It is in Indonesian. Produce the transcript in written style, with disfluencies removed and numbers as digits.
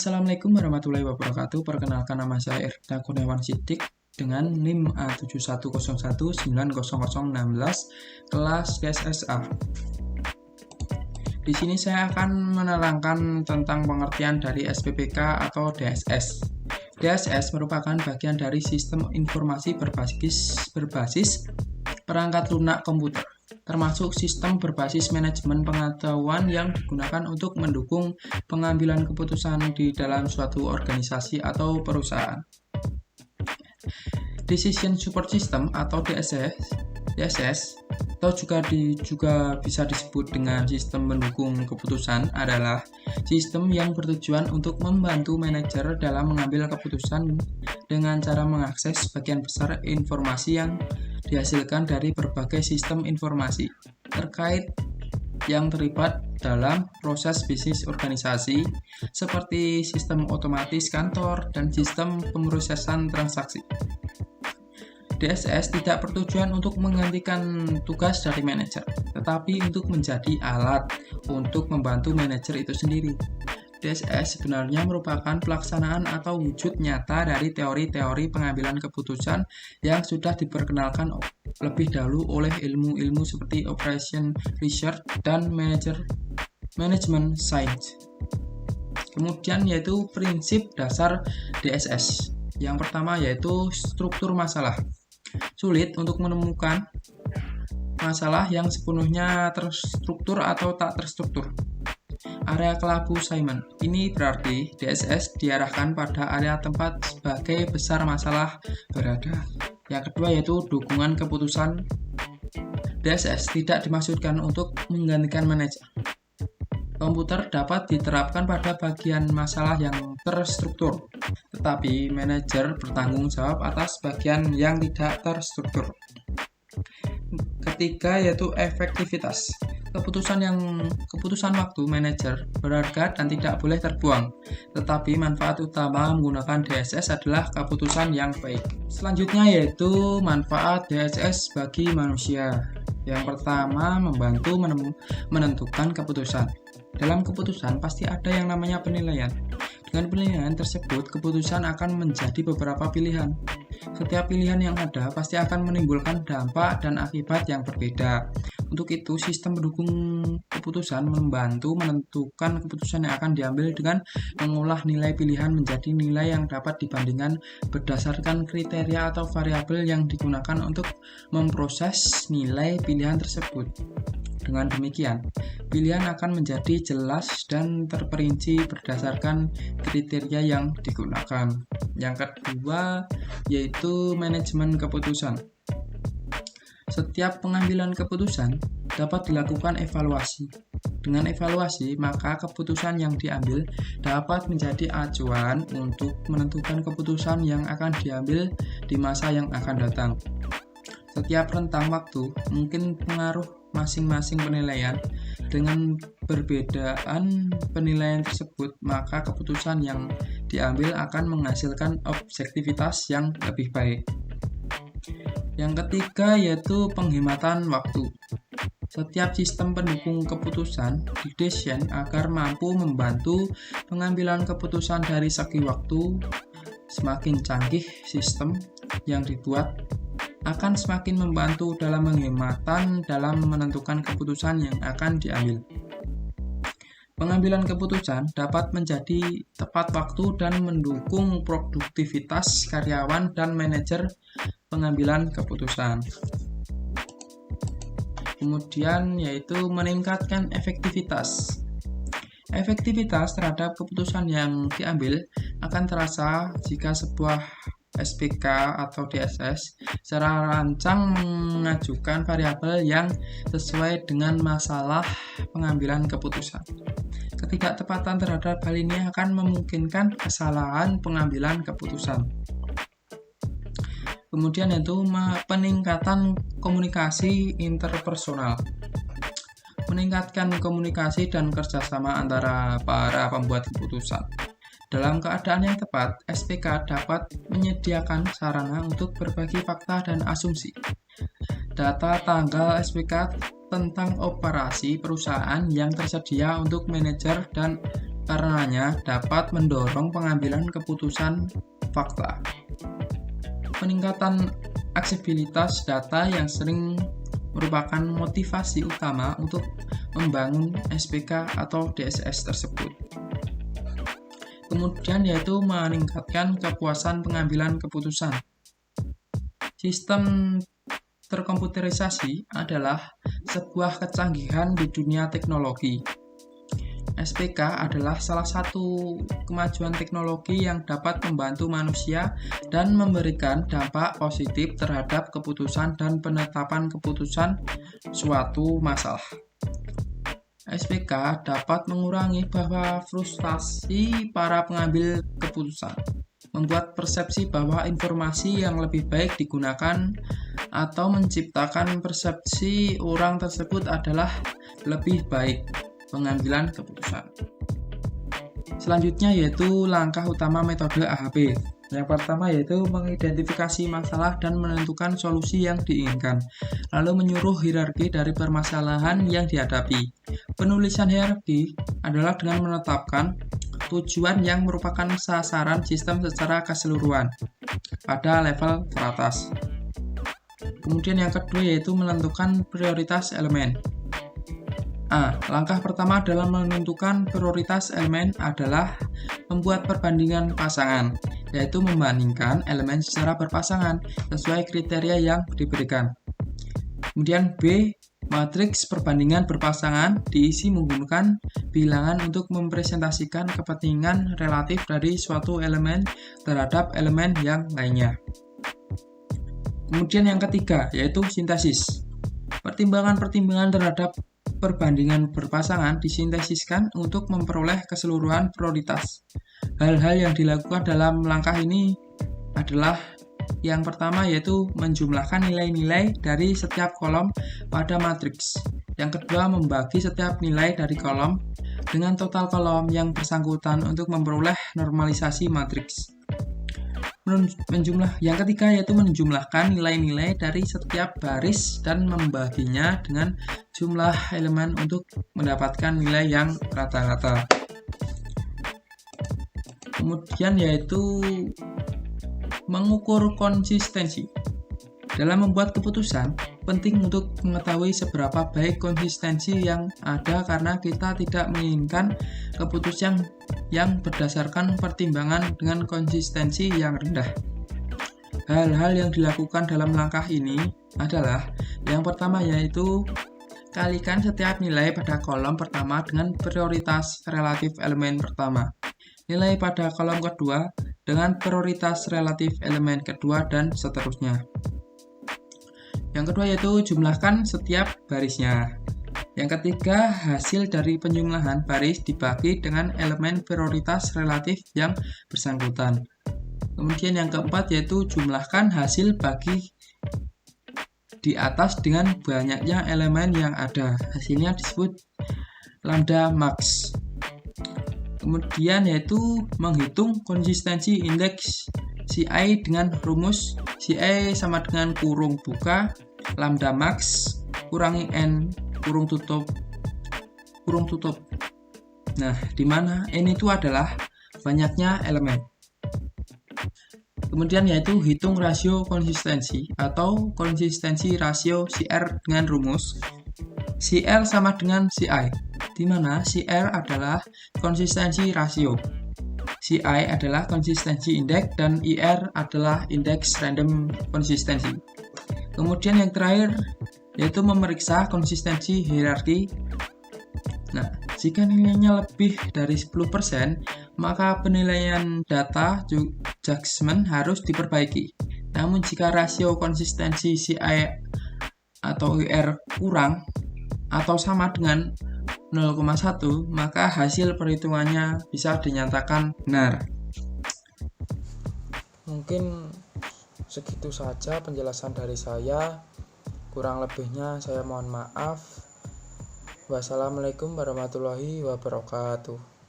Assalamualaikum warahmatullahi wabarakatuh. Perkenalkan, nama saya Erdha Kurniawan Siddiq dengan NIM A7101900016 kelas DSSA. Di sini saya akan menerangkan tentang pengertian dari SPPK atau DSS. DSS merupakan bagian dari sistem informasi berbasis perangkat lunak komputer, termasuk sistem berbasis manajemen pengetahuan yang digunakan untuk mendukung pengambilan keputusan di dalam suatu organisasi atau perusahaan. Decision Support System atau DSS atau juga bisa disebut dengan sistem pendukung keputusan adalah sistem yang bertujuan untuk membantu manajer dalam mengambil keputusan dengan cara mengakses sebagian besar informasi yang dihasilkan dari berbagai sistem informasi terkait yang terlibat dalam proses bisnis organisasi seperti sistem otomatis kantor dan sistem pemrosesan transaksi. DSS tidak bertujuan untuk menggantikan tugas dari manajer, tetapi untuk menjadi alat untuk membantu manajer itu sendiri. DSS sebenarnya merupakan pelaksanaan atau wujud nyata dari teori-teori pengambilan keputusan yang sudah diperkenalkan lebih dahulu oleh ilmu-ilmu seperti Operation Research dan Management Science. Kemudian yaitu prinsip dasar DSS. Yang pertama yaitu struktur masalah. Sulit untuk menemukan masalah yang sepenuhnya terstruktur atau tak terstruktur. Area kelabu Simon. Ini berarti DSS diarahkan pada area tempat sebagai besar masalah berada. Yang kedua yaitu dukungan keputusan. DSS tidak dimaksudkan untuk menggantikan manajer. Komputer dapat diterapkan pada bagian masalah yang terstruktur, tetapi manajer bertanggung jawab atas bagian yang tidak terstruktur. Ketiga yaitu efektivitas. Keputusan waktu manajer berharga dan tidak boleh terbuang, tetapi manfaat utama menggunakan DSS adalah keputusan yang baik. Selanjutnya yaitu manfaat DSS bagi manusia. Yang pertama, membantu menentukan keputusan. Dalam keputusan pasti ada yang namanya penilaian. Dengan penilaian tersebut, keputusan akan menjadi beberapa pilihan. Setiap pilihan yang ada pasti akan menimbulkan dampak dan akibat yang berbeda. Untuk itu, sistem pendukung keputusan membantu menentukan keputusan yang akan diambil dengan mengolah nilai pilihan menjadi nilai yang dapat dibandingkan berdasarkan kriteria atau variabel yang digunakan untuk memproses nilai pilihan tersebut. Dengan demikian, pilihan akan menjadi jelas dan terperinci berdasarkan kriteria yang digunakan. Yang kedua, yaitu manajemen keputusan. Setiap pengambilan keputusan dapat dilakukan evaluasi. Dengan evaluasi, maka keputusan yang diambil dapat menjadi acuan untuk menentukan keputusan yang akan diambil di masa yang akan datang. Setiap rentang waktu mungkin pengaruh masing-masing penilaian. Dengan perbedaan penilaian tersebut, maka keputusan yang diambil akan menghasilkan objektivitas yang lebih baik. Yang ketiga yaitu penghematan waktu. Setiap sistem pendukung keputusan didesain agar mampu membantu pengambilan keputusan dari segi waktu. Semakin canggih sistem yang dibuat, akan semakin membantu dalam dalam menentukan keputusan yang akan diambil. Pengambilan keputusan dapat menjadi tepat waktu dan mendukung produktivitas karyawan dan manajer pengambilan keputusan. Kemudian yaitu meningkatkan efektivitas. Efektivitas terhadap keputusan yang diambil akan terasa jika sebuah SPK atau DSS secara rancang mengajukan variabel yang sesuai dengan masalah pengambilan keputusan. Ketidaktepatan terhadap hal ini akan memungkinkan kesalahan pengambilan keputusan. Kemudian yaitu peningkatan komunikasi interpersonal. Meningkatkan komunikasi dan kerjasama antara para pembuat keputusan. Dalam keadaan yang tepat, SPK dapat menyediakan sarana untuk berbagi fakta dan asumsi. Data tanggal SPK tentang operasi perusahaan yang tersedia untuk manajer dan karenanya dapat mendorong pengambilan keputusan fakta. Peningkatan aksesibilitas data yang sering merupakan motivasi utama untuk membangun SPK atau DSS tersebut. Kemudian yaitu meningkatkan kepuasan pengambilan keputusan. Sistem terkomputerisasi adalah sebuah kecanggihan di dunia teknologi. SPK adalah salah satu kemajuan teknologi yang dapat membantu manusia dan memberikan dampak positif terhadap keputusan dan penetapan keputusan suatu masalah. SPK dapat mengurangi bahwa frustasi para pengambil keputusan, membuat persepsi bahwa informasi yang lebih baik digunakan, atau menciptakan persepsi orang tersebut adalah lebih baik pengambilan keputusan. Selanjutnya yaitu langkah utama metode AHP. Yang pertama yaitu mengidentifikasi masalah dan menentukan solusi yang diinginkan, lalu menyuruh hierarki dari permasalahan yang dihadapi. Penulisan hierarki adalah dengan menetapkan tujuan yang merupakan sasaran sistem secara keseluruhan pada level teratas. Kemudian yang kedua yaitu menentukan prioritas elemen. Langkah pertama dalam menentukan prioritas elemen adalah membuat perbandingan pasangan, yaitu membandingkan elemen secara berpasangan sesuai kriteria yang diberikan. Kemudian B, matriks perbandingan berpasangan diisi menggunakan bilangan untuk mempresentasikan kepentingan relatif dari suatu elemen terhadap elemen yang lainnya. Kemudian yang ketiga yaitu sintesis. Pertimbangan-pertimbangan terhadap perbandingan berpasangan disintesiskan untuk memperoleh keseluruhan prioritas. Hal-hal yang dilakukan dalam langkah ini adalah yang pertama yaitu menjumlahkan nilai-nilai dari setiap kolom pada matriks. Yang kedua membagi setiap nilai dari kolom dengan total kolom yang bersangkutan untuk memperoleh normalisasi matriks. Yang ketiga yaitu menjumlahkan nilai-nilai dari setiap baris dan membaginya dengan jumlah elemen untuk mendapatkan nilai yang rata-rata. Kemudian yaitu mengukur konsistensi. Dalam membuat keputusan, penting untuk mengetahui seberapa baik konsistensi yang ada karena kita tidak menginginkan keputusan yang berdasarkan pertimbangan dengan konsistensi yang rendah. Hal-hal yang dilakukan dalam langkah ini adalah yang pertama yaitu kalikan setiap nilai pada kolom pertama dengan prioritas relatif elemen pertama, nilai pada kolom kedua dengan prioritas relatif elemen kedua, dan seterusnya. Yang kedua yaitu jumlahkan setiap barisnya. Yang ketiga, hasil dari penjumlahan baris dibagi dengan elemen prioritas relatif yang bersangkutan. Kemudian yang keempat yaitu jumlahkan hasil bagi di atas dengan banyaknya elemen yang ada. Hasilnya disebut lambda max. Kemudian yaitu menghitung konsistensi indeks CI dengan rumus CI sama dengan kurung buka lambda max kurangi n kurung tutup. Nah, di mana n itu adalah banyaknya elemen. Kemudian yaitu hitung rasio konsistensi atau konsistensi rasio CR dengan rumus CR sama dengan CI, di mana CR adalah konsistensi rasio, CI adalah konsistensi indeks, dan IR adalah indeks random konsistensi. Kemudian yang terakhir yaitu memeriksa konsistensi hierarki. Nah, jika nilainya lebih dari 10%, maka penilaian data judgment harus diperbaiki. Namun jika rasio konsistensi CI atau IR kurang atau sama dengan 0,1, maka hasil perhitungannya bisa dinyatakan benar. Mungkin segitu saja penjelasan dari saya. Kurang lebihnya saya mohon maaf. Wassalamualaikum warahmatullahi wabarakatuh.